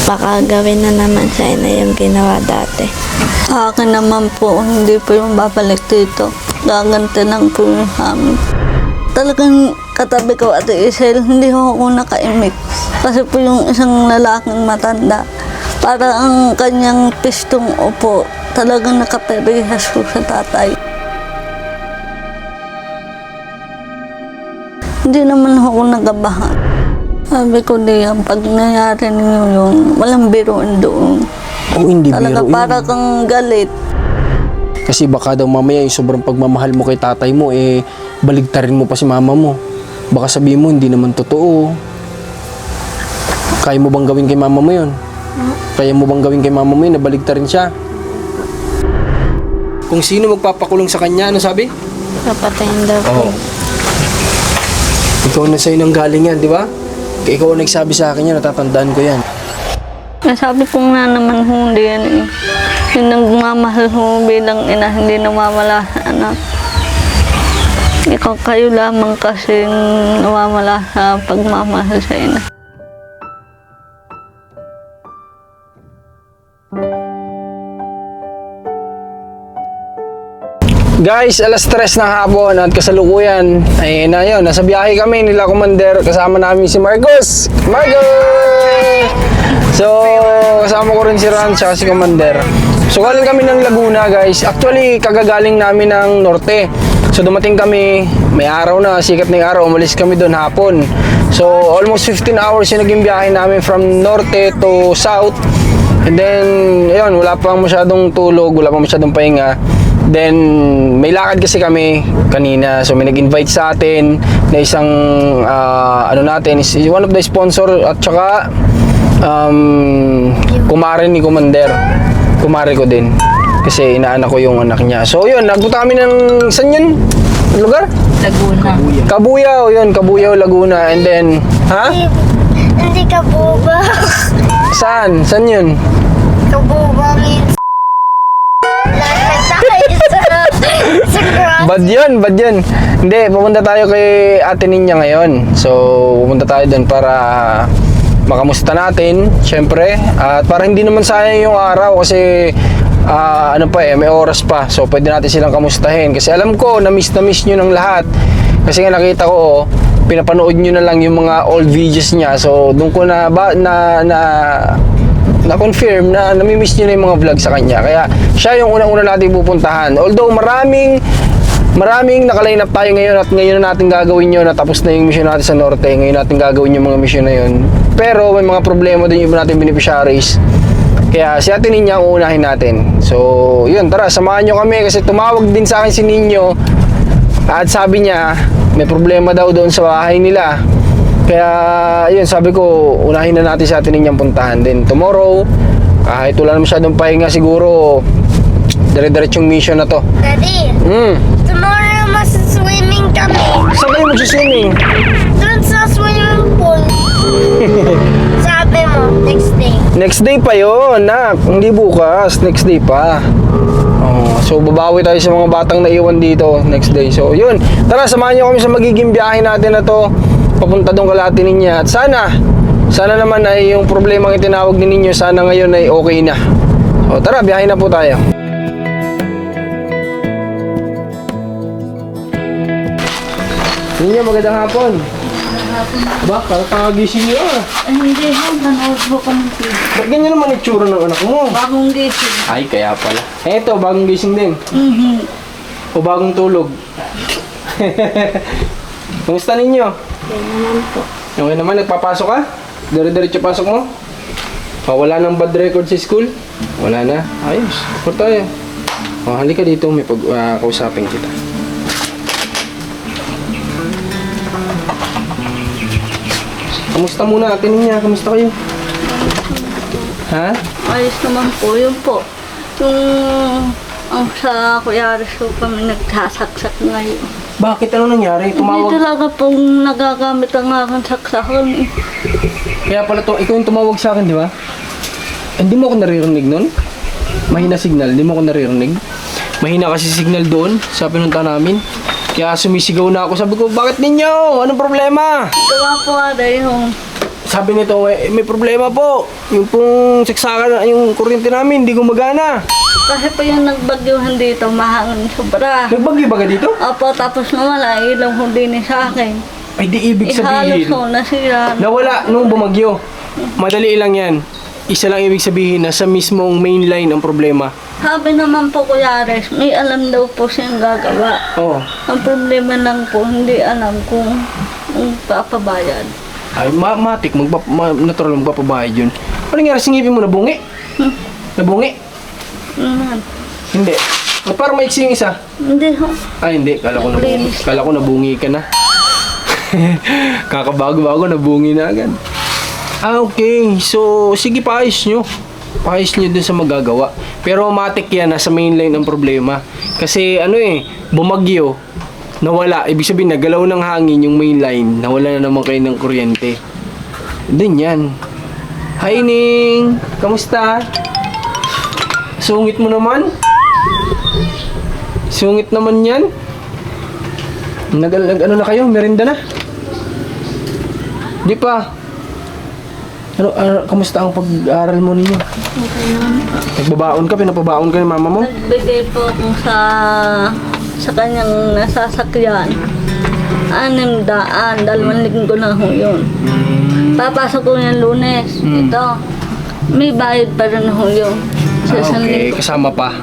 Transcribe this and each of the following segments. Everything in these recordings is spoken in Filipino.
Baka gawin na naman sa na yung ginawa dati. Sa akin naman po, hindi po yung babalik dito. Gaganti lang po yung amin. Talagang katabi ko at Isel, hindi ako nakaimik. Kasi po yung isang lalaking matanda, para ang kanyang pistong upo, talagang nakaperihas po sa tatay. Hindi naman ako nagabahan. Sabi ko diyan, pag nangyari ninyo yun, walang biruan doon. Oh, hindi Talaga biro yun. para kang galit. Kasi baka daw mamaya yung sobrang pagmamahal mo kay tatay mo, baligtarin mo pa si mama mo. Baka sabihin mo, hindi naman totoo. Kaya mo bang gawin kay mama mo yun? Kaya mo bang gawin kay mama mo yun, nabaligtarin siya? Kung sino magpapakulong sa kanya, ano sabi? Papatayin daw po. Oo. Ikaw na sa'yo nang galing yan, di ba? Kaya ikaw ang nagsabi sa akin yan, natatandaan ko yan. Sabi ko nga naman hindi yan eh. Yung nagmamahal mo bilang ina, hindi namamala sa anak. Ikaw kayo lamang kasing namamala sa pagmamahal sa ina. Guys, alas 3 ng hapon at kasalukuyan ay na yun, nasa biyahe kami nila Commander, kasama namin si Marcos. Marcos! So, kasama ko rin si Ran at si Commander. So, galing kami ng Laguna, guys. Actually, kagagaling namin ng Norte. So, dumating kami, may araw na, sikat na yung araw, umalis kami doon hapon. So, almost 15 hours yung naging biyahe namin from Norte to South. And then, ayun, wala pang masyadong tulog, wala pang masyadong pahinga. Then, may lakad kasi kami kanina. So, may nag-invite sa atin na isang, ano natin, is one of the sponsor at saka, kumare ni Commander. Kumare ko din. Kasi inaanak ko yung anak niya. So, yun, nagpunta kami ng, saan yun? Lugar? Laguna. Kabuyaw, yun, Kabuyaw, Laguna. And then, ha? Hindi ka boba. Saan? Saan yun? Kaboba means lakad tayo sa cross. Bad yun. Hindi, pupunta tayo kay Ate Ninya ngayon. So, pupunta tayo doon para makamusta natin, syempre. At para hindi naman sayang yung araw kasi ano pa may oras pa. So, pwede natin silang kamustahin. Kasi alam ko, na-miss nyo ng lahat. Kasi nga nakita ko, pinapanood nyo na lang yung mga old videos niya. So, doon ko na-confirm na nami-miss nyo na yung mga vlog sa kanya. Kaya siya yung unang-una natin pupuntahan. Although maraming nakaline up tayo ngayon at ngayon na natin gagawin yun. Natapos na yung mission natin sa Norte. Ngayon natin gagawin yung mga mission na yun. Pero may mga problema din yung iba natin beneficiaries. Kaya si Ate Ninya ang uunahin natin. So yun, tara, samahan nyo kami kasi tumawag din sa akin si Ninyo. At sabi niya, may problema daw doon sa bahay nila. Kaya, yun, sabi ko, unahin na natin sa atin ninyang puntahan din. Tomorrow, kahit wala na masyadong pahinga siguro, dire-diretsong mission na to. Daddy, tomorrow mas-swimming kami. Saan kayo mag-swimming? Doon sa swimming pool. Sabi mo, next day. Next day pa yun, nak. Hindi bukas, next day pa. Oh, so, babawi tayo sa mga batang naiwan dito next day. So, yun. Tara, samahan nyo kami sa magiging biyahe natin na to. Papunta doon kala Ate Ninya. At sana naman ay yung problema ang itinawag ni Ninyo, sana ngayon ay okay na. So, tara, biyahe na po tayo. Ninyo, magandang hapon. Ba, kakagising niyo ah. Hindi ho, nanood ho kami dito. Ba't ganyan naman itsura ng anak mo? Bagong gising. Ay, kaya pala. Eto, bagong gising din. O bagong tulog. Kumusta ninyo? Okay naman po. Okay naman, nagpapasok ka? Dire-diretso pasok mo? Wala nang bad record sa school? Wala na? Ayos, por tayo. Halika dito, may kausapin kita. Kamusta muna, Ate Ninya? Kamusta kayo? Ha? Ayos naman po, yun po. Yung ang sa Kuya Aris ko kami nagsasaksak ngayon. Bakit? Ano nangyari? Hindi Tumawag? talaga pong nagagamit ang aking saksakan eh. Kaya pala ikaw yung tumawag sa akin, di ba? Hindi mo ako naririnig nun? Mahina signal, hindi mo ako naririnig. Mahina kasi signal doon sa pinunta namin. Kaya sumisigaw na ako. Sabi ko, bakit ninyo? Anong problema? Ito nga po, Aday, yung sabi nito, may problema po. Yung pong saksakan, yung kuryente namin, hindi gumagana. Kasi po yung nagbagyuhan dito, mahangin sobra. Nagbagyo ba ka dito? Opo, tapos nawala, ilaw ho din sa akin. Ay, di ibig Ihalos sabihin. ho, nasira. Nawala nung bumagyo. Madali lang yan. Isa lang ibig sabihin na sa mismong main line ang problema. Sabi naman po Kuya Ares, may alam daw po siyang gagawa. Oo. Ang problema lang po, hindi alam kung papabayad. Ay, matik, natural magpapabayad yun. Ano nangyari sa ngipin mo? Nabungi? Nabungi? Hindi. Parang maiksi yung isa. Hindi ho. Ay, hindi. Kala ko nabungi. Naglinis. Kala ko nabungi ka na. Kakabago-bago, nabungi na agad. Ah, okay. So, sige, paayos nyo. Paayos nyo dun sa magagawa. Pero matik yan, nasa main line ang problema. Kasi, bumagyo, nawala. Ibig sabihin, nagalaw ng hangin yung main line. Nawala na naman kayo ng kuryente. Dun yan. Hi, Ning! Kamusta? Sungit mo naman? Sungit naman yan? Ano na kayo? Merinda na? Di pa. Kamusta ang pag-aaral mo ninyo? Okay naman po. Nagbabaon ka? Pinapabaon ka ni mama mo? Nagbigay po ako sa kanyang nasasakyan. 600, 2 linggo na ho yun. Papasok ko yung Lunes. Ito. May bayad pa rin ho yun. Sa isang Okay, linggo. kasama pa.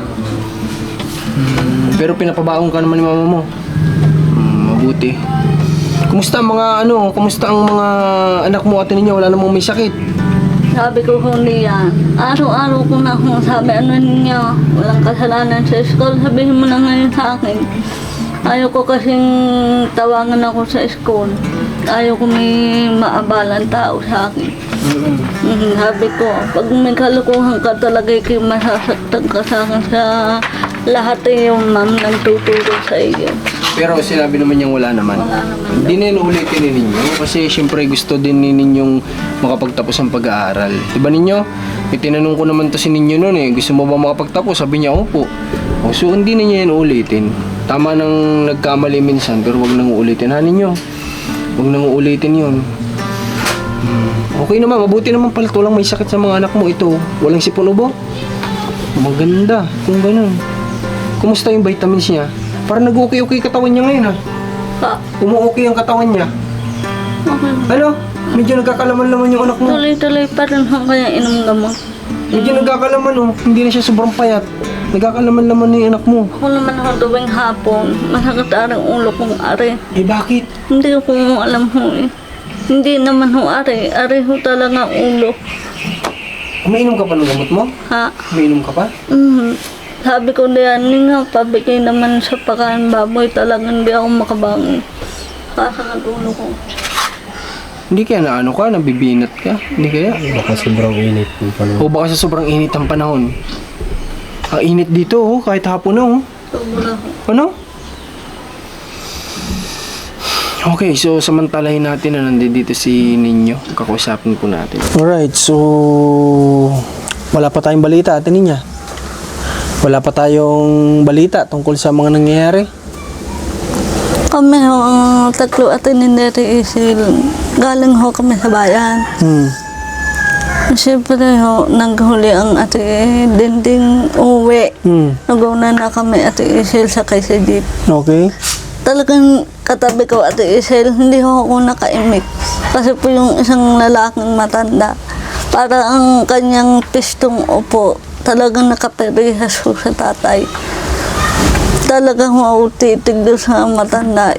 Pero pinapabaon ka naman ni mama mo? Mabuti. Kumusta ang mga anak mo at ninyo? Wala namang may sakit? Sabi ko kung yan, araw-araw ko na kung sabi ano ninyo, walang kasalanan sa school, sabihin mo na ngayon sa akin. Ayaw ko kasing tawangan ako sa school. Ayaw ko may maabalang tao sa akin. Sabi ko, pag may kalukuhan ka talaga, masasaktan ka sa akin sa lahat yung ma'am nagtuturo sa iyo. Pero sinabi naman niyang wala naman. Wala naman. Hindi na inuulitin ni ninyo kasi syempre gusto din ni ninyong makapagtapos ang pag-aaral. Diba ninyo? May tinanong ko naman to si ninyo noon gusto mo ba makapagtapos? Sabi niya, opo. So hindi na niya inuulitin. Tama nang nagkamali minsan pero wag nang uulitin. Ha ninyo? Wag nang uulitin yun. Okay naman, mabuti naman pala. Tulang may sakit sa mga anak mo ito. Walang sipon ubo. Maganda kung ganun. Kumusta yung vitamins niya? Parang nag-okay-okay katawan niya ngayon Umu-okay ang katawan niya. Okay. Ano? Medyo nagkakalaman-laman yung anak mo. Tuloy-tuloy pa rin ho kaya inom gamot. Medyo nagkakalaman Hindi na siya sobrang payat. Nagkakalaman-laman na yung anak mo. Ako naman ho tuwing hapon, masakit ang ulo kong are. Bakit? Hindi ko alam ho Hindi naman ho are. Are ho talaga ulo. Umiinom ka pa ng gamot mo? Ha? Umiinom ka pa? Sabi ko diyan nga, pabigay naman sa pagkain baboy, talagang hindi ako makabangon. Kasakit ulo ko. Hindi kaya na ka? Nabibinat ka? Hindi kaya? Baka sobrang init yung panahon. O baka sa sobrang init ang panahon. Ang init dito kahit hapon na Sobra ho. Ano? Okay, so samantalahin natin na nandito si Ninyo. Kakausapin po natin. Alright, so wala pa tayong balita, Ate Ninya. Wala pa tayong balita tungkol sa mga nangyayari. Kami ho, ang tatlo at Neri Isil, galing ho kami sa bayan. Siyempre ho, naghuli ang ate Dinding uwi. Naguna na kami ate Isil sa kaysa jeep. Okay. Talagang katabi ko ate Isil, hindi ho ako nakaimik. Kasi po yung isang lalaking matanda, para ang kanyang pistong upo, talagang nakaperihas ko sa tatay. Talagang ako titig doon sa matanda.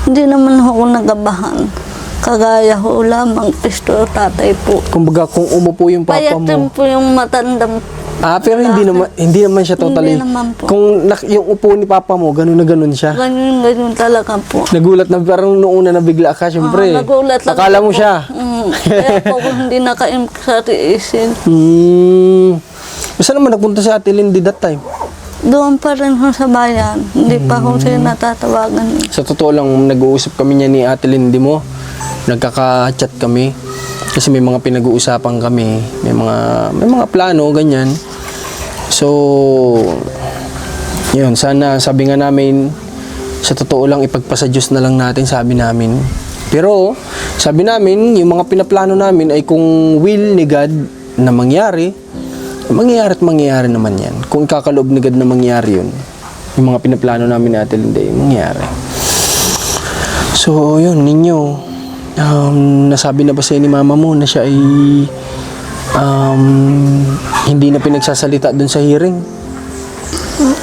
Hindi naman ako nagabahan. Kagaya ko lamang pisto tatay po. Kumbaga kung umupo yung papa Payatin mo. po yung matandang. Pero hindi naman siya totally. Hindi naman po. Kung yung upo ni papa mo, ganun na ganun siya. Ganyan talaga po. Nagulat na parang noong una nabigla ka, syempre. Nagulat lang Akala mo po. siya. Kaya po ako hindi naka-imk sa tiisin. Saan naman nagpunta si Ate Lindy that time? Doon pa rin ho sa bayan. Hindi pa ho siya natatawagan. Sa totoo lang, nag-uusap kami niya ni Ate Lindy mo. Nagkaka-chat kami. Kasi may mga pinag-uusapan kami. May mga plano, ganyan. So, yun. Sana, sabi nga namin, sa totoo lang, ipagpasa Diyos na lang natin, sabi namin. Pero, sabi namin, yung mga pinaplano namin ay kung will ni God na mangyari at mangyayari naman yan. Kung ikakaloob ni God na mangyari yun, yung mga pinaplano namin ni Ate Linda, mangyayari. So, yun, ninyo, nasabi na ba sa'yo ni mama mo na siya ay hindi na pinagsasalita dun sa hearing?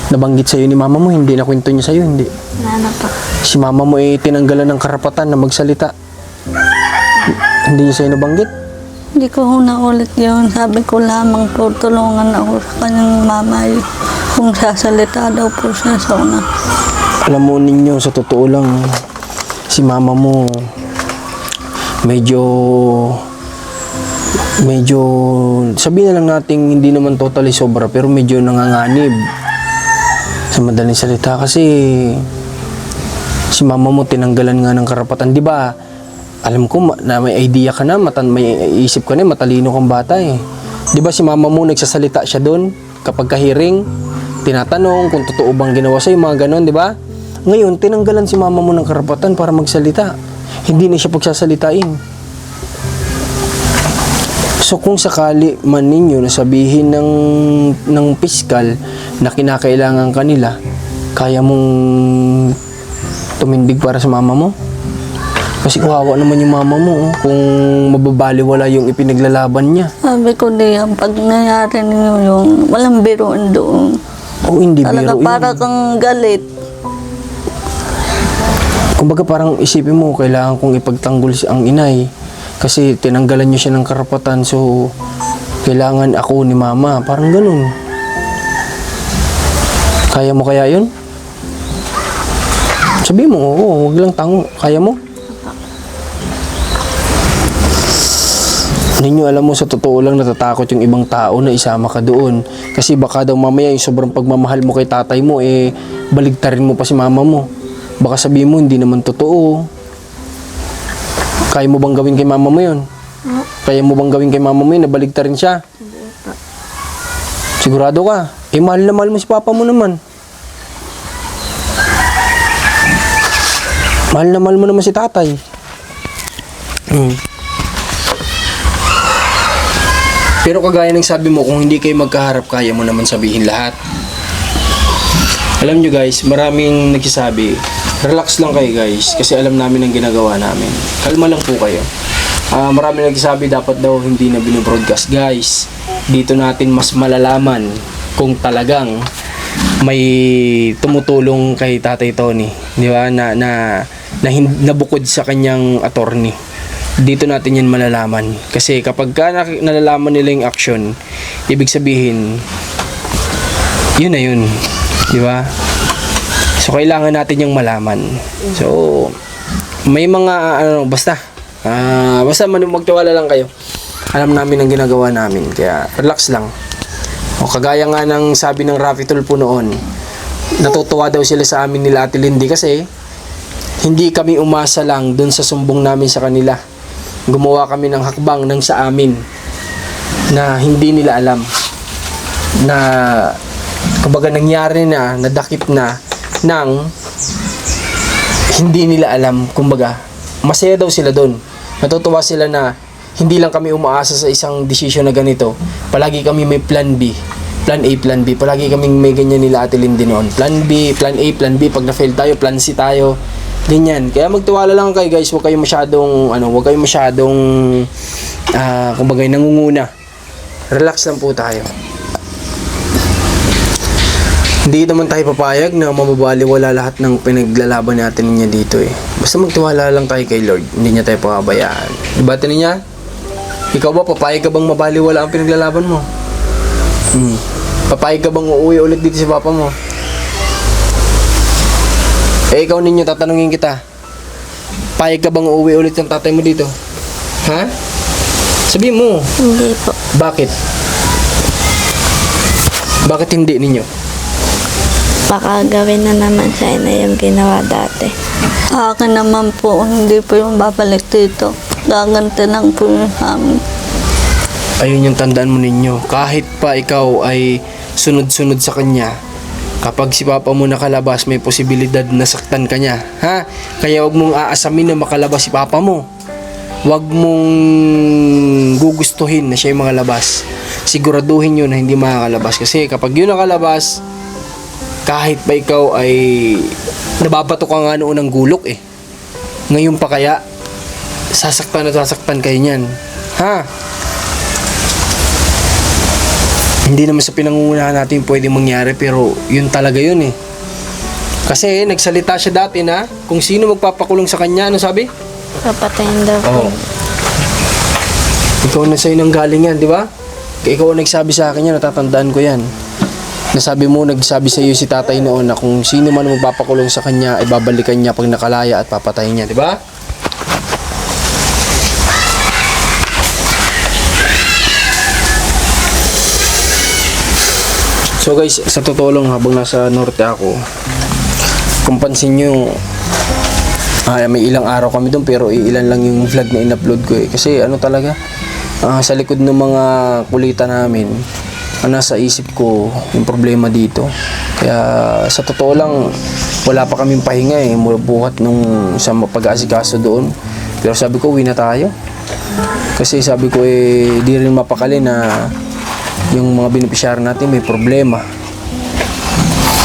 Nabanggit sa'yo ni mama mo, hindi na kwento niya sa'yo, hindi? Ano po? Si mama mo ay tinanggalan ng karapatan na magsalita. Hindi niya sa'yo nabanggit? Hindi ko ho naulit yun. Sabi ko lamang po, tulungan ako sa kanyang mama kung sasalita daw po siya sa una. Alam mo ninyo, sa totoo lang, si mama mo medyo sabihin na lang natin hindi naman totally sobra pero medyo nanganganib sa madaling salita kasi si mama mo tinanggalan nga ng karapatan, di ba? Alam ko na may idea ka na, may isip ka na, matalino kang bata eh. Di ba si mama mo nagsasalita siya doon kapag ka-hearing, tinatanong kung totoo bang ginawa sa'yo, mga ganon, di ba? Ngayon, tinanggalan si mama mo ng karapatan para magsalita. Hindi na siya pagsasalitain. So kung sakali man ninyo na sabihin ng piskal na kinakailangan kanila, kaya mong tumindig para sa mama mo? Kasi kawawa naman yung mama mo kung mababaliwala yung ipinaglalaban niya. Sabi ko diyan, pag nangyari ninyo yung walang biruan doon. O hindi Talaga biro para yun. kang galit. Kumbaga parang isipin mo, kailangan kong ipagtanggol ang inay. Kasi tinanggalan niyo siya ng karapatan, so kailangan ako ni mama. Parang ganun. Kaya mo kaya yun? Sabi mo, oo, huwag lang tango. Kaya mo? Ninyo, alam mo, sa totoo lang natatakot yung ibang tao na isama ka doon. Kasi baka daw mamaya yung sobrang pagmamahal mo kay tatay mo, baligtarin mo pa si mama mo. Baka sabihin mo, hindi naman totoo. Kaya mo bang gawin kay mama mo yun? Kaya mo bang gawin kay mama mo yun, nabaligtarin siya? Sigurado ka? Mahal na mahal mo si papa mo naman. Mahal na mahal mo naman si tatay. Pero kagaya ng sabi mo, kung hindi kayo magkaharap, kaya mo naman sabihin lahat. Alam nyo guys, maraming nagsasabi, relax lang kayo guys, kasi alam namin ang ginagawa namin. Kalma lang po kayo. Maraming nagsasabi, dapat daw hindi na binibroadcast. Guys, dito natin mas malalaman kung talagang may tumutulong kay Tatay Tony, di ba? Na bukod sa kanyang attorney. Dito natin yan malalaman. Kasi kapag nalalaman nila yung action, ibig sabihin, yun na yun. Di ba? So, kailangan natin yung malaman. So, may mga, basta magtiwala lang kayo. Alam namin ang ginagawa namin. Kaya, relax lang. O, kagaya nga ng sabi ng Rafi Tulfo noon, natutuwa daw sila sa amin nila Ate Lindy kasi, hindi kami umasa lang dun sa sumbong namin sa kanila. Gumawa kami ng hakbang ng sa amin na hindi nila alam na kumbaga nangyari na, nadakip na nang hindi nila alam. Kumbaga masaya daw sila doon, natutuwa sila na hindi lang kami umaasa sa isang desisyon na ganito, palagi kami may plan B, plan A, plan B, palagi kami may ganyan nila Ate Lindy noon, plan B, plan A, plan B, pag na-fail tayo, plan C tayo, ganyan. Kaya magtiwala lang kayo guys, huwag kayong masyadong kumbaga nangunguna. Relax lang po tayo. Hindi naman tayo papayag na mababaliwala lahat ng pinaglalaban natin niya dito Basta magtiwala lang tayo kay Lord, hindi niya tayo pababayaan. Diba Ate niya? Ikaw ba, papayag ka bang mabaliwala ang pinaglalaban mo? Papayag ka bang uuwi ulit dito si papa mo? Ikaw ninyo, tatanungin kita. Payag ka bang uuwi ulit ng tatay mo dito? Ha? Sabi mo. Hindi po. Bakit? Bakit hindi ninyo? Baka gawin na naman sa inay yung ginawa dati. Akin naman po, hindi po yung babalik dito. Gaganti lang po yung amin. Ayun yung tandaan mo ninyo. Kahit pa ikaw ay sunod-sunod sa kanya, Kapag si papa mo nakalabas, may posibilidad na saktan ka niya, ha? Kaya wag mong aasamin na makalabas si papa mo. Wag mong gugustuhin na siya yung makalabas. Siguraduhin yun na hindi makakalabas. Kasi kapag yun nakalabas, kahit pa ikaw ay nababato ka nga noon ng gulok eh. Ngayon pa kaya, sasaktan kayo niyan. Ha? Hindi naman sa pinangungunahan natin pwede mangyari, pero yun talaga yun eh. Kasi nagsalita siya dati na kung sino magpapakulong sa kanya, ano sabi? Papatayin daw po. Oo. Ikaw na sa'yo nang galing yan, di ba? Ikaw ang nagsabi sa akin yan, natatandaan ko yan. Nagsabi sa iyo si tatay noon na kung sino man magpapakulong sa kanya, ay babalikan niya pag nakalaya at papatayin niya, di ba? So guys, sa totoo lang habang nasa norte ako, kung pansin nyo, may ilang araw kami doon pero ilan lang yung vlog na in-upload ko eh. Kasi ano talaga, sa likod ng mga kulitan namin, nasa isip ko yung problema dito. Kaya sa totoo lang, wala pa kaming pahinga eh, buhat nung sa pag-aasikaso doon. Pero sabi ko, uwi na tayo. Kasi sabi ko di rin mapakali na yung mga beneficiary natin may problema.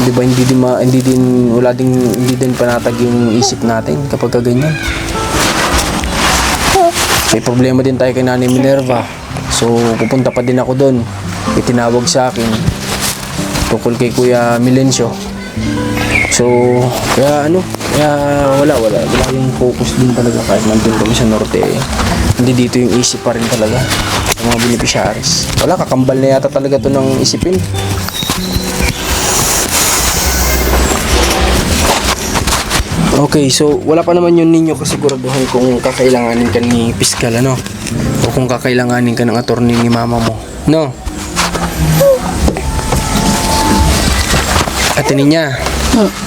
Di ba hindi din panatag yung isip natin kapag ganyan. May problema din tayo kay Nanay Minerva. So pupunta pa din ako doon. Itinawag sa akin tungkol kay Kuya Milencio. So kaya wala yung focus din talaga kahit nandun kami sa norte eh. Hindi dito yung isip pa rin talaga ng mga beneficiaries. Wala, kakambal na yata talaga to ng isipin. Okay, so wala pa naman yun ninyo kasiguraduhan kung kakailanganin ka ni piskal, ano? O kung kakailanganin ka ng attorney ni mama mo. No? Ate Ninya,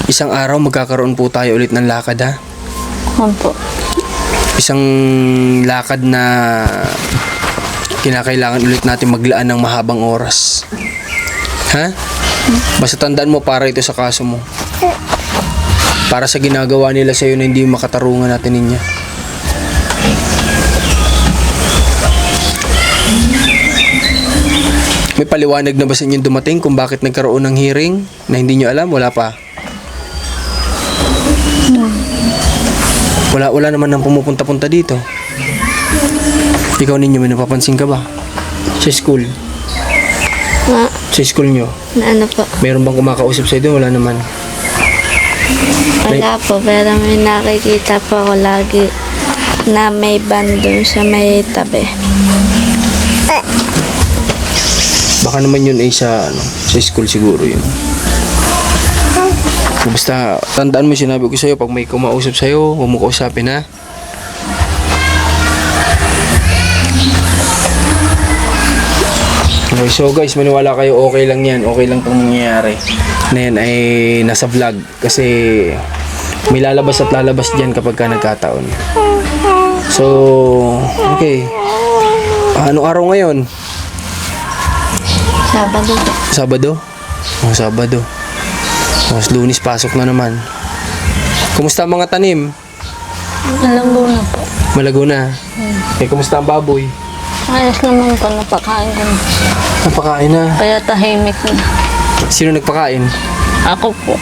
isang araw magkakaroon po tayo ulit ng lakad, ha? Opo. Isang lakad na kinakailangan ulit natin maglaan ng mahabang oras. Ha? Basta tandaan mo, para ito sa kaso mo. Para sa ginagawa nila sa'yo na hindi makatarungan natin niya. May paliwanag na ba sa inyo dumating kung bakit nagkaroon ng hearing na hindi nyo alam? Wala pa? Wala naman nang pumupunta-punta dito. Ikaw ninyo, may napapansin ka ba? Sa school? Sa school nyo? Na ano po? Meron bang kumakausap sa'yo doon? Wala naman. Wala po, pero may nakikita po ako lagi na may band dun sa may tabi. Baka naman yun ay sa school siguro yun. Basta tandaan mo sinabi ko sa'yo, pag may kumausap sa'yo, huwag mo kausapin, ha? Okay, so guys, maniwala kayo, okay lang yan. Okay lang itong nangyayari na yan ay nasa vlog. Kasi may lalabas at lalabas dyan kapag ka nagkataon. So, okay. Anong araw ngayon? Sabado po. Sabado? Sabado. Tapos Lunes, pasok na naman. Kumusta ang mga tanim? Malanggo na po. Malago na. Kumusta ang baboy? Ayos naman po, napakain ko na. Napakain na. Kaya tahimik na. Sino nagpakain? Ako po.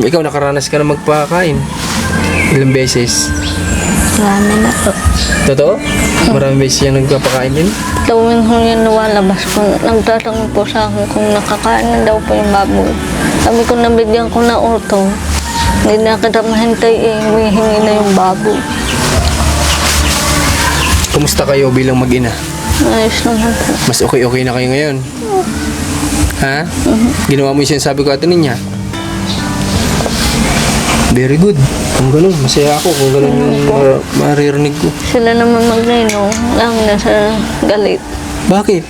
Ikaw nakaranas ka na magpakain? Ilang beses? Marami na po. Totoo? Maraming beses yan nagpapakain din? Tuwing ko yan lumalabas po, nagtatanong po sa akin kung nakakain na daw po yung baboy. Sabi ko, nabigyan ko na uto. Hindi na kita mahintay humihingi na yung baboy. Kumusta kayo bilang mag-ina? Ayos naman po. Mas okay na kayo ngayon? Ha? Ginawa mo yung sinasabi ko Ate Ninya? Very good. Kung ganun, masaya ako kung ganun yung maririnig ko. Sila naman magnino, lang nasa galit. Bakit?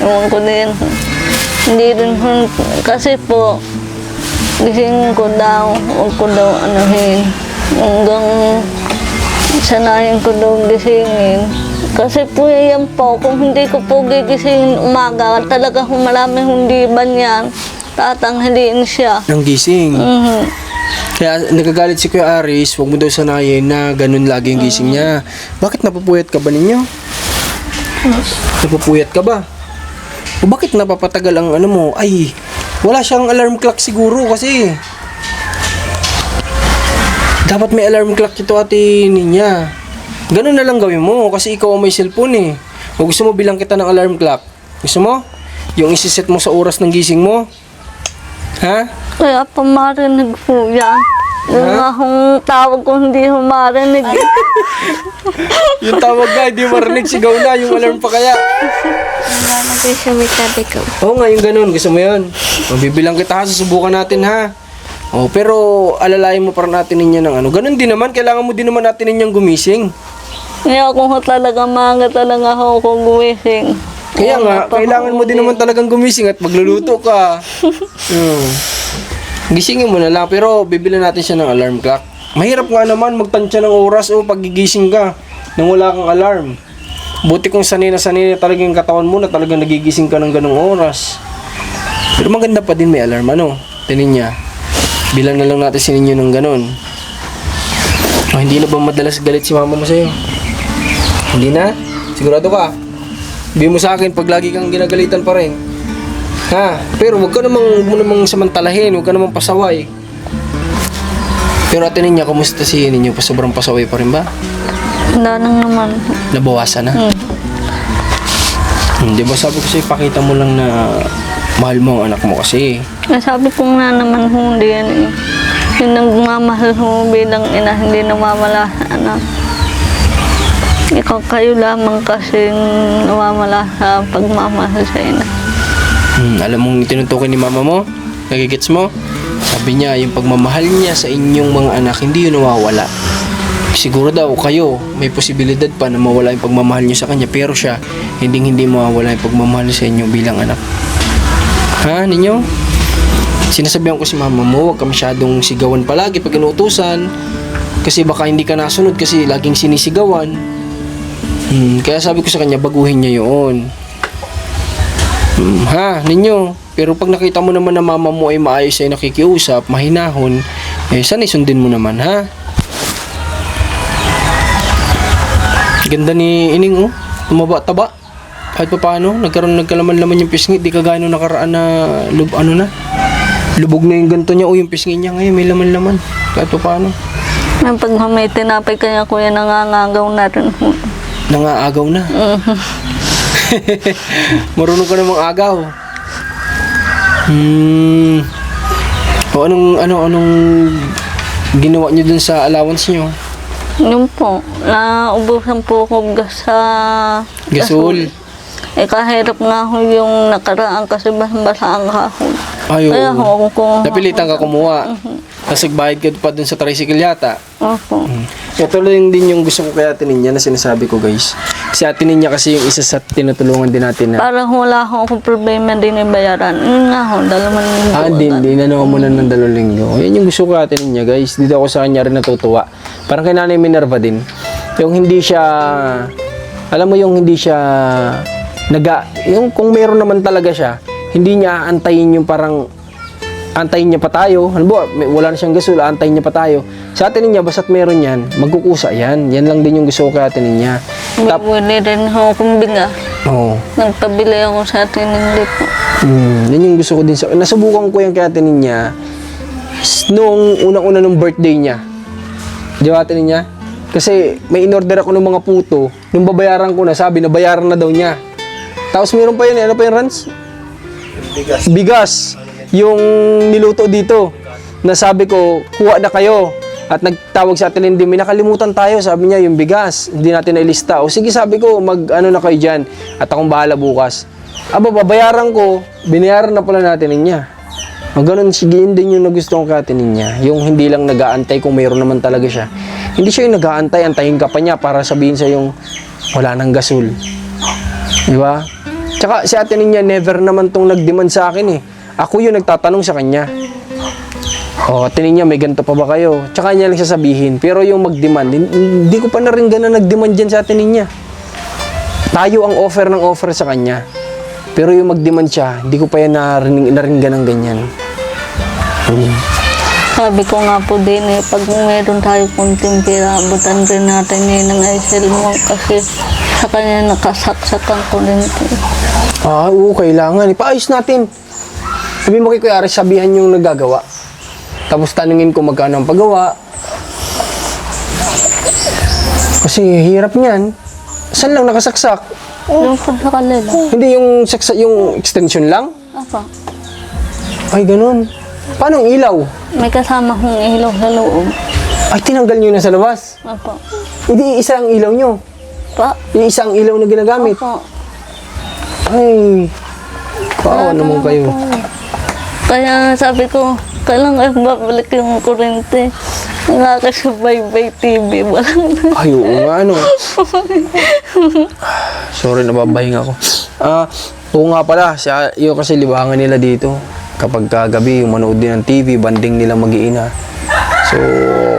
Ewan ko din. Hindi rin kasi po, gising ko daw, huwag ko daw anuhin. Hanggang sanayin ko daw gisingin. Kasi po yan po, kung hindi ko po gigisingin umaga, talaga marami hindi ba niyan. tatanghaliin siya. Ng gising. Kaya nagagalit si Kuya Aris, huwag mo daw sanayin na ganun lagi yung gising niya. Bakit napupuyat ka ba ninyo? Napupuyat ka ba? O bakit napapatagal ang ano mo? Ay, wala siyang alarm clock siguro kasi. Dapat may alarm clock ito ate niya. Ganun na lang gawin mo kasi ikaw ang may cellphone eh. O gusto mo bilang kita ng alarm clock? Gusto mo? Yung isiset mo sa oras ng gising mo? Ha? Kaya pa marinig po yan. Yung nga hong tawag ko hindi ho marinig. Yung tawag na, hindi marinig, sigaw na, yung alarm pa kaya. Lalagay sa may tabi ko. Oo nga, yung ganun, gusto mo yun. Mabibilang kita ha, susubukan natin ha. Oh, pero alalayan mo para natin ninyo ng ano. Ganun din naman, kailangan mo din naman natin ninyang gumising. Kaya kung ho talaga maaga talaga ho kung gumising. Kaya nga, kailangan mo din naman talagang gumising at magluluto ka. Gisingin mo na lang, pero bibilan natin siya ng alarm clock. Mahirap nga naman magtansya ng oras o pagigising ka nang wala kang alarm. Buti kung sanay na talaga yung katawan mo na talagang nagigising ka ng ganong oras. Pero maganda pa din may alarm, ano? Tinin niya. Bilang na lang natin si ninyo ng ganon. O, hindi na ba madalas galit si mama mo sa'yo? Hindi na? Sigurado ka? Sabi mo sa akin pag lagi kang ginagalitan pa rin. Ha? Pero huwag ka namang samantalahin, huwag ka namang pasaway. Pero ate niya, kumusta si ninyo? Sobrang pasaway pa rin ba? Wala nang naman. Nabawasan na? Di ba sabi ko sa'yo, pakita mo lang na mahal mo ang anak mo kasi. Sabi ko nga naman ho, hindi yan eh. Yung nagmamahal ho bilang ina, hindi namamala sa anak. Ikaw kayo lamang kasing namamala sa pagmamahal sa ina. Alam mong tinutukoy ni mama mo? Nagigits mo? Sabi niya, yung pagmamahal niya sa inyong mga anak, hindi yun nawawala. Siguro daw kayo, may posibilidad pa na mawala yung pagmamahal niyo sa kanya, pero siya, hindi mawawala yung pagmamahal sa inyo bilang anak. Ha, ninyo? Sinasabihan ko si mama mo, huwag ka masyadong sigawan palagi pag inuutusan. Kasi baka hindi ka nasunod kasi laging sinisigawan. Kaya sabi ko sa kanya, baguhin niya yun. Ha, ninyo? Pero pag nakita mo naman na mama mo ay maayos ay nakikiusap, mahinahon, sana'y sundin mo naman, ha? Ganda ni Ining, oh. Tumaba-taba. Kahit pa paano, nagkalaman-laman yung pisngi. Di ka gano'n nakaraan na, lubog na yung ganito niya. O, yung pisngi niya ngayon, may laman-laman. Kahit pa paano. Pag may tinapay kaya kuya, nangangagaw na rin ho. Nangaagaw na. Marunong ka namang agaw. O, anong ginawa niyo dun sa allowance niyo? Yun po, naubusan po ako sa Gasol. kahirap nga ho yung nakaraan kasi basa ang kahon. Ay, Kaya ho, kung napilitan ka kumuha. Tapos nagbayad ka pa dun sa tricycle yata. Opo. Ito lang din yung gusto ko kay Ate Ninya na sinasabi ko, guys. Si Ate Ninya kasi yung isa sa tinutulungan din natin na... Parang wala akong problema din yung bayaran. Yun nga ho, 2 linggo. Hindi na naman muna ng 2 linggo. Yan yung gusto ko kay Ate Ninya, guys. Dito ako sa kanya rin natutuwa. Parang kay Nanay Minerva din. Yung hindi siya... Alam mo yung hindi siya... yung kung meron naman talaga siya, hindi niya aantayin yung parang... Antayin niya pa tayo. Halimbawa, wala na siyang gasol, antayin niya pa tayo. Sa Ate Ninya, basta't meron yan, magkukusa yan. Yan lang din yung gusto ko kay Ate Ninya. Bibili rin ho akong bigas. Oo. Nagpabili ako sa atin hindi po. Yan yung gusto ko din sa... Nasubukan ko yan kay Ate Ninya nung unang-una nung birthday niya. Di ba Ate Ninya? Kasi may in-order ako ng mga puto. Nung babayaran ko na, sabi na bayaran na daw niya. Tapos meron pa yun, ano pa yun, Rans? Bigas. Yung niluto dito. Na sabi ko, kuha na kayo. At nagtawag sa atin, hindi, may nakalimutan tayo. Sabi niya, yung bigas. Hindi natin nailista. O sige, sabi ko, mag-ano na kayo dyan. At akong bahala bukas. Aba, babayaran ko. Binayaran na pala natin niya. O ganun, sige, yun din yung nagustuhan ko atin niya. Yung hindi lang nag-aantay kung mayroon naman talaga siya. Hindi siya yung nag-aantay, antayin ka pa niya para sabihin sa yung wala nang gasol. Di ba? Tsaka si Ate Ninya never naman tong nag-demand sa akin eh. Ako yung nagtatanong sa kanya. O, Ate Ninya, may ganito pa ba kayo? Tsaka niya lang sasabihin. Pero yung mag-demand, hindi ko pa na rin gano'n nag-demand dyan sa Ate Ninya. Tayo ang offer ng offer sa kanya. Pero yung mag-demand siya, hindi ko pa yan naringgan ng ganyan. Sabi ko nga po din pag meron tayo kunting pera, abutan rin natin ng Aisel mo kasi sa kanya nakasaksak ang kuryente. Oo, kailangan. Ipaayos natin. Sabi mo kay Kuya Aris, sabihan yung naggagawa. Tapos tanungin ko magkano ang paggawa. Kasi hirap niyan. Saan lang nakasaksak? Yung po sa kanila. Hindi yung yung extension lang? Apa, Ay, ganun. Paano ang ilaw? may kasama kong ilaw sa loob. Ay, tinanggal nyo na sa labas. Apa, Hindi isa ang ilaw nyo. pa, Yung isang ilaw na ginagamit. pa. Ay, paawa naman kayo. Kaya sabi ko, kailangan babalik yung kuryente. Nakakasubaybay TV. Walang Ay, oo nga, ano. Sorry, nababahinga ako. Oo nga pala, yung kasi libangan nila dito. Kapag kagabi, yung manood din ng TV, banding nila mag-iina. So,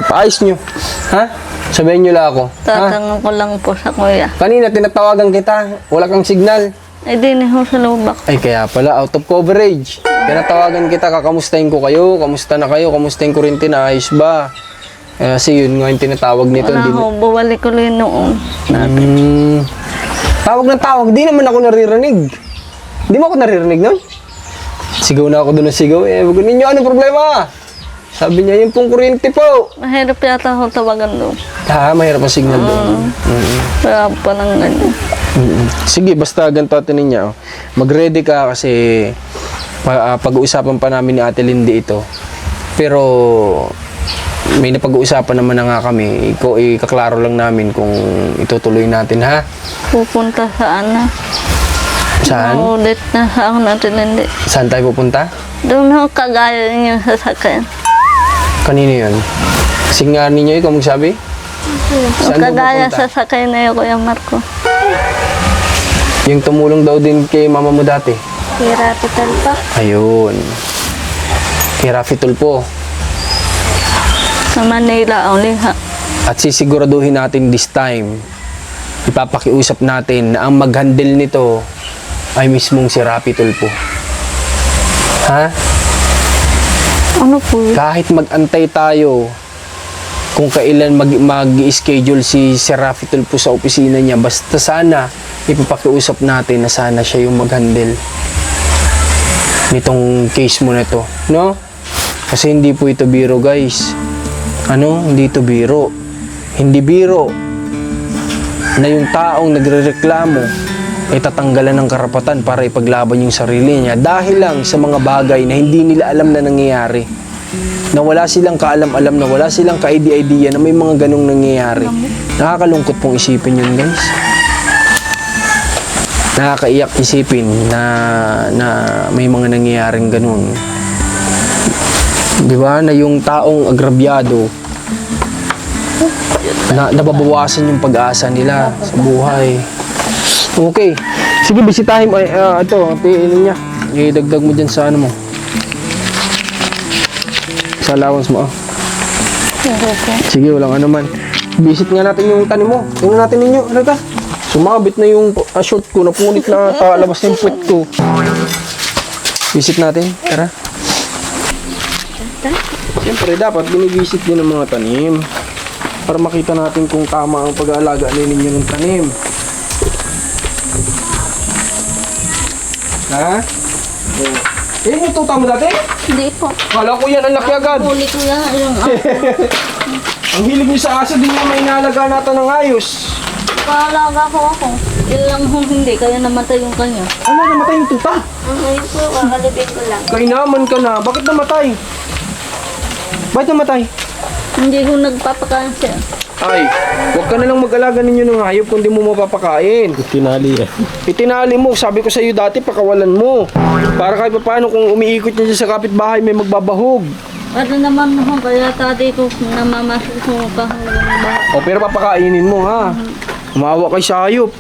paayos nyo. Ha? Sabihin nyo lang ako. Ha? tatanong ko lang po sa kuya. Kanina, tinatawagan kita. Wala kang signal. Eh, di na ho sa lubak. Ay, kaya pala, out of coverage. Tinatawagan kita, kakamustahin ko kayo. Kamusta na kayo? Kamustahin ko rin ayos ba? Kasi yun nga yung tinatawag nito. Wala Hindi ho, bumalik ko rin noon. Tawag ng tawag, di naman ako naririnig. Di mo ako naririnig nun? Sigaw na ako doon ng sigaw. Wag ninyo, ano problema? Sabi niya, yung pong kuryente po. Mahirap yata ho tawagan doon. Mahirap ang signal doon. Kaya pa lang ganyan. Sige, basta ganito atin ninyo. Mag-ready ka kasi pag-uusapan pa namin ni Ate Lindy ito. Pero may napag-uusapan naman na nga kami. Ikaklaro lang namin kung itutuloy natin, ha? Pupunta saan na? Saan? Maulit na sa ako natin hindi. Saan tayo pupunta? Doon ho, kagaya niyo sa sasakyan. Kanino yun? Singar ninyo, ikaw magsabi? Saan ba Kagaya pupunta? sa sasakyan na yun, Kuya Marco. Yung tumulong daw din kay mama mo dati. Kira Pital pa. Ayun. Kay Rafi Tulpo. Sa Manila, only ha. At sisiguraduhin natin this time, ipapakiusap natin na ang mag-handle nito ay mismong si Rafi Tulpo. Ha? Ano po yun? Kahit mag-antay tayo kung kailan mag-schedule si Rafi Tulpo sa opisina niya, basta sana ipapakiusap natin na sana siya yung mag-handle nitong case mo na to, no? Kasi hindi po ito biro, guys. Ano? Hindi ito biro. Hindi biro na yung taong nagrereklamo ay tatanggalan ng karapatan para ipaglaban yung sarili niya dahil lang sa mga bagay na hindi nila alam na nangyayari. Na wala silang kaalam-alam, na wala silang ka-idea na may mga ganong nangyayari. Nakakalungkot pong isipin yun, guys. Nakakaiyak isipin na may mga nangyayaring ganun. Di ba? Na yung taong agrabyado, nababawasan yung pag-asa nila sa buhay. Okay. Sige, bisitahin mo. Ito, tiin niya. Idagdag mo dyan sa ano mo. Sa allowance mo. Sige, walang ano man. Visit nga natin yung tanim mo. Tingnan natin ninyo. Ano ta? Sumabit na yung short ko. Napunit na labas na yung puwet ko. Visit natin. Tara. Siyempre, dapat binivisit din ng mga tanim. Para makita natin kung tama ang pag-aalaga ninyo ng tanim. Ha? Yung tuta mo dati? Hindi po. Kala ko yan ang laki agad. Huli ko lang yung Ang hilig niyo sa aso, di niyo may inalaga natin ng ayos. Paalaga ko ako. Yun lang ho hindi, kaya namatay yung kanya. Ano, namatay yung tuta? Ngayon po, kakalibig ko lang. Kainaman ka na. Bakit namatay? Bakit namatay? Hindi ko nagpapakain siya. Ay, huwag ka na lang mag-alaga ninyo ng hayop kung di mo mapapakain. Tinali eh. Itinali mo, sabi ko sa iyo dati, pakawalan mo. Para kahit paano kung umiikot niya dyan sa kapitbahay, may magbabahog. Ano naman ho, kaya tati ko namamasok ko kahulong ba. O, pero papakainin mo, ha? Umawa kay sa hayop.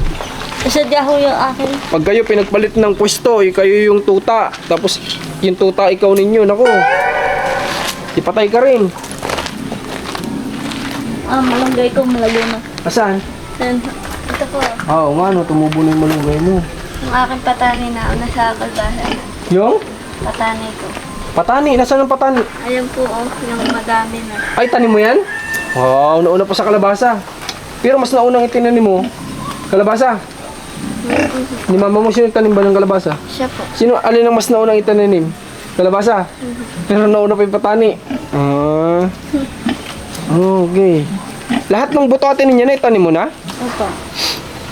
Sadya ho yung akin. Pag kayo pinagpalit ng pwesto, kayo yung tuta. Tapos, yung tuta ikaw ninyo, nako. Ipatay ka rin. Malunggay ko, malago na. Asan? Ito po. Oo, nga, no, tumubo na yung malunggay mo. Yung aking patani na una sa kalbasan. Yung? Patani ko. Patani. Nasaan ang patani? Ayun po, yung madami na. Ay, tanim mo yan? Wow, nauna pa sa kalabasa. Pero mas naunang itinanim mo, kalabasa. Ni mama mo sino tanim ba ng kalabasa? Siya po. Sino, alin ang mas naunang itinanim? Kalabasa? Pero nauna pa yung patani. Ah. Okay. Lahat ng butote ninyo na itanim mo na? Opo.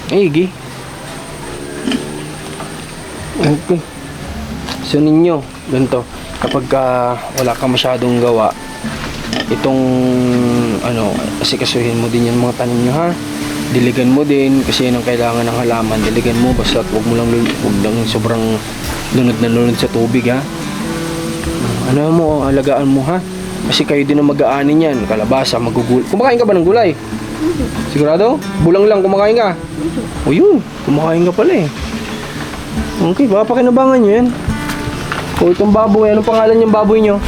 Ay, gi. Okay. So ninyo, ganito. Kapag wala ka masyadong gawa, itong asikasuhin mo din yung mga tanim nyo, ha. Diligan mo din kasi yan ang kailangan ng halaman. Diligan mo basta wag lang sobrang lunod na lunod sa tubig, ha. Ano mo, alagaan mo, ha. Kasi kayo din ang mag-aanin yan. Kalabasa, magugulay. Kumakain ka ba ng gulay? Sigurado? Bulang lang kumakain ka? O yun, kumakain ka pala eh. Okay, baka pakinabangan nyo yan. O itong baboy, anong pangalan yung baboy nyo?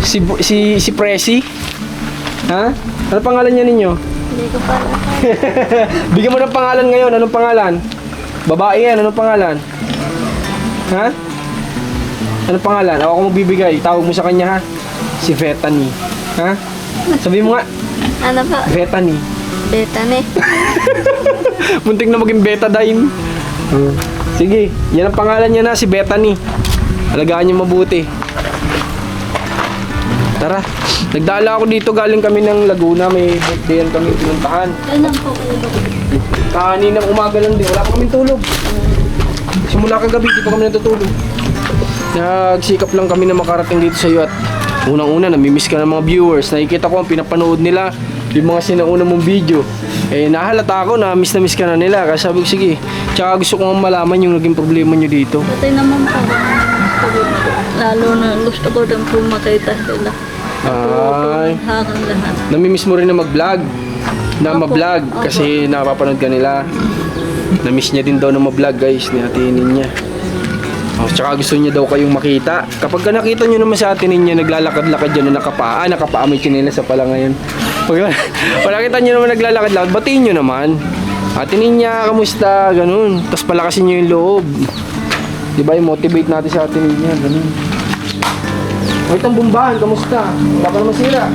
Si Presi? Ha? Ano pangalan niya ninyo? Hindi ko pa alam. Bigyan mo ng pangalan ngayon. Anong pangalan? Babae yan. Anong pangalan? Ha? Anong pangalan? Ako bibigay. Tawag mo sa kanya, ha? Si Bethany. Ha? Sabi mo nga. Ano pa? Bethany. Betane. Muntik na maging betadine. Sige. Yan ang pangalan niya na. Si Bethany. Alagaan niyo mabuti. Tara. Nagdala ako dito. Galing kami ng Laguna. May birthday kami pinuntahan. Kailan po ulo? Kaninang umaga lang din. Wala pa kaming tulog. Simula kagabi, di pa kami natutulog. Nagsikap lang kami na makarating dito sa iyo at unang-una, namimiss ka ng mga viewers. Nakikita ko ang pinapanood nila, yung mga sinauna mong video. Eh, nahalata ako na miss ka na nila. Kaya sabi ko, sige. Tsaka gusto ko malaman yung naging problema nyo dito. Patay naman po. Lalo na gusto ko din po makita sila. Ay, Hakan lahat. namimiss mo rin na mag-vlog. Na ma-vlog kasi napapanood ka nila. Namiss niya din daw na ma-vlog, guys. Nihatinin niya. Oh, tsaka gusto niya daw kayong makita. Kapag ka nakita niyo naman sa atin niya naglalakad-lakad dyan na nakapaa may chinelas sa pala ngayon. Pag nakita niyo naman naglalakad-lakad, batiin niyo naman. Atinin niya, kamusta, ganun. Tapos palakasin niyo yung loob. Diba, i-motivate natin sa atin niya, ganun. O itong bumbahan, kamusta? Wala pa naman sira.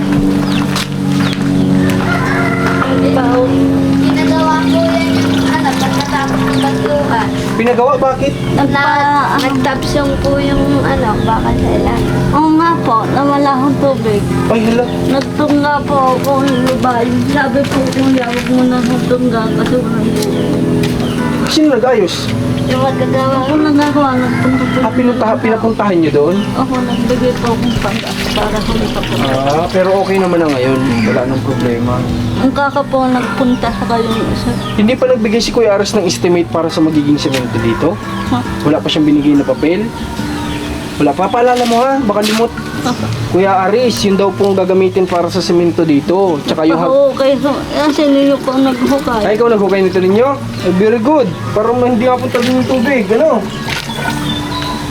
Ginagawa ko yan yung pagkatapos ng bagluhan. Pinagawa, bakit? Nagtapsong po yung baka sa ilalim. Oo nga po, nawala akong tubig. Ay, hala. Nagtungga po ako ng lubay. Sabi po kuya, huwag mo na nagtungga kasi walang tubig. Sino nag-ayos? Yung magagawa Ako nagagawa, nagtungga po. Pinapuntahan niyo doon? Ako nagbigay po akong panda para kumita po. Pero okay naman na ngayon. Wala nang problema. Ang kaka po nagpunta sa kayong isa. Hindi pa nagbigay si Kuya Aras ng estimate para sa magiging semento dito? Ha? Wala pa siyang binigay na papel? Wala pa. Paalala mo, ha? Baka limot. Kuya Aris, yun daw pong gagamitin para sa semento dito. Tsaka yung... Oo, kayo. Kasi ninyo po naghukay. Ay, ikaw naghukay nito ninyo? Ay, very good. Para hindi mapunta din yung tubig. Ano?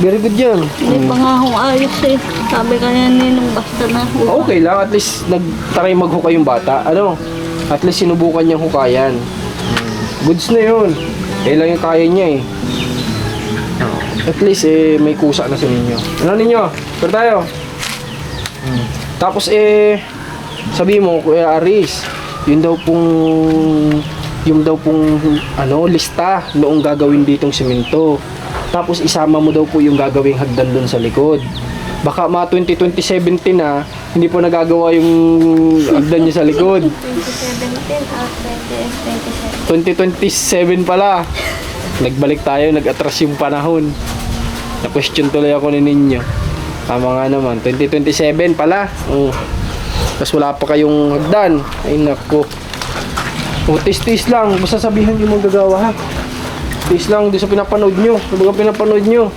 Very good yan. Hindi pa nga akong ayos eh. Sabi kaya ninong basta na hukay. Okay lang. At least nagtaray maghukay yung bata. Ano? At least sinubukan niyang hukayan. Goods na yun. Eh lang yung kaya niya eh. At least may kusa na sa ninyo. Ano ninyo? Pero tayo. Tapos sabi mo, Kuya Aris, yung daw pong lista noong gagawin ditong semento. Tapos isama mo daw po yung gagawing hagdan doon sa likod. Baka 2017 na, hindi po nagagawa yung hagdan niya sa likod. 2027 pala. Nagbalik tayo, nag-atras yung panahon. Na-question tuloy ako ni ninyo. Tama nga naman, 2027 pala. Tapos wala pa kayong hagdan. Ay nako. Tis-tis lang, basta sabihan yung magagawa, ha. Tis lang, di sa pinapanood nyo. Sa pinapanood nyo.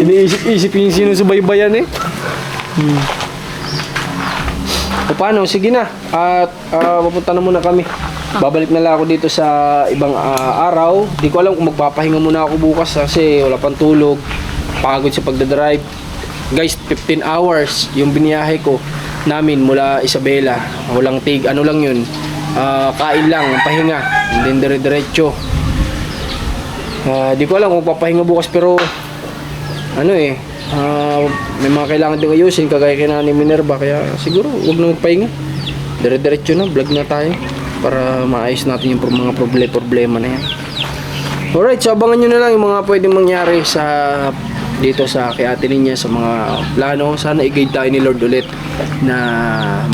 Iniisip-isip yung sinusubaybayan eh. O paano, sige na. At papunta na muna kami. Babalik na lang ako dito sa ibang araw. Di ko alam kung magpapahinga muna ako bukas kasi wala pang tulog. Pagod sa pagdadrive. Guys, 15 hours yung biniyahe ko namin mula Isabela. Walang ano lang yun. Kain lang, pahinga. And then dire-diretso. Di ko alam kung papahinga bukas pero ano eh, may mga kailangan din ayusin kagaya kay Nanay Minerva kaya siguro huwag na magpahinga. Dire-diretso na, vlog na tayo para maayos natin yung mga problema na yan. Alright, so abangan nyo na lang yung mga pwedeng mangyari dito sa kay Ate Ninya sa mga plano. Sana i-guide tayo ni Lord ulit na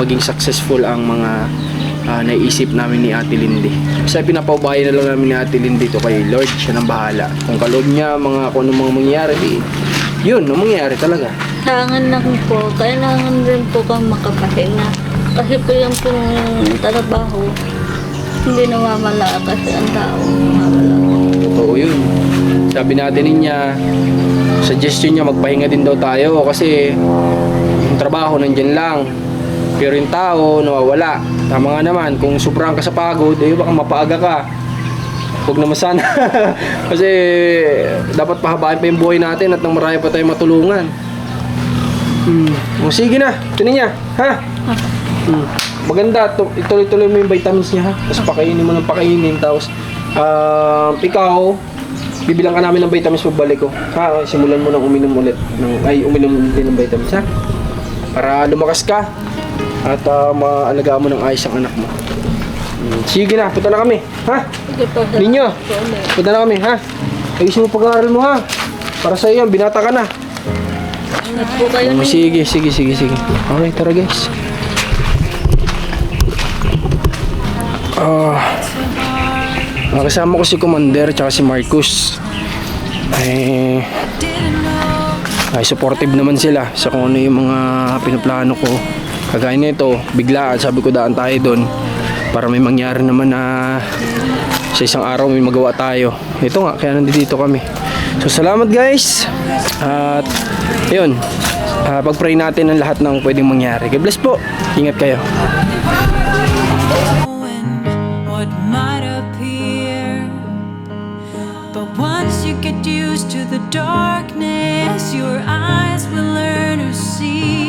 maging successful ang mga naisip namin ni Ate Lindy. Kasi pinapaubayan na lang namin ni Ate Lindy ito kay Lord. Siya nang bahala. Kung kaloob niya, kung anong mga mangyayari, yun, ang mangyayari talaga. Kailangan lang po, kailangan rin po kang makapahinga. Kasi po yung pong trabaho, hindi nawawala kasi ang tao nawawala. Totoo yun. Sabi natin niya, suggestion niya magpahinga din daw tayo kasi yung trabaho nandyan lang. Pero yung tao nawawala. Tama nga naman, kung sobrang ka sa pagod, baka mapaaga ka. Huwag naman sana. Kasi dapat pahabain pa yung buhay natin at nang marami pa tayong matulungan. O sige na, tinan niya, ha? Maganda, ituloy-tuloy mo yung vitamins niya, ha? Tapos pakainin mo ng pakainin, tapos ikaw, bibilang ka namin ng vitamins pagbalik ko. Ha, simulan mo nang uminom ulit uminom din ng vitamins, ha? Para lumakas ka at maalagaan mo ng ayos ang anak mo. Sige na, punta na kami, ha? Sige po, sir. Ninyo, punta na kami, ha? Ayusin mo pag-aaral mo, ha? Para sa iyo, binata ka na. Ingat po kayo na. Sige. Okay, tara guys. Kasama ko si Commander tsaka si Marcus. Ay supportive naman sila sa kung ano yung mga pinaplano ko. Kagaya nito, biglaan sabi ko daan tayo doon para may mangyari naman na sa isang araw may magawa tayo. Ito nga, kaya nandito kami. So salamat guys. At yun, pag-pray natin ang lahat ng pwedeng mangyari. God bless po. Ingat kayo. What might appear, but once you get used to the darkness, your eyes will learn to see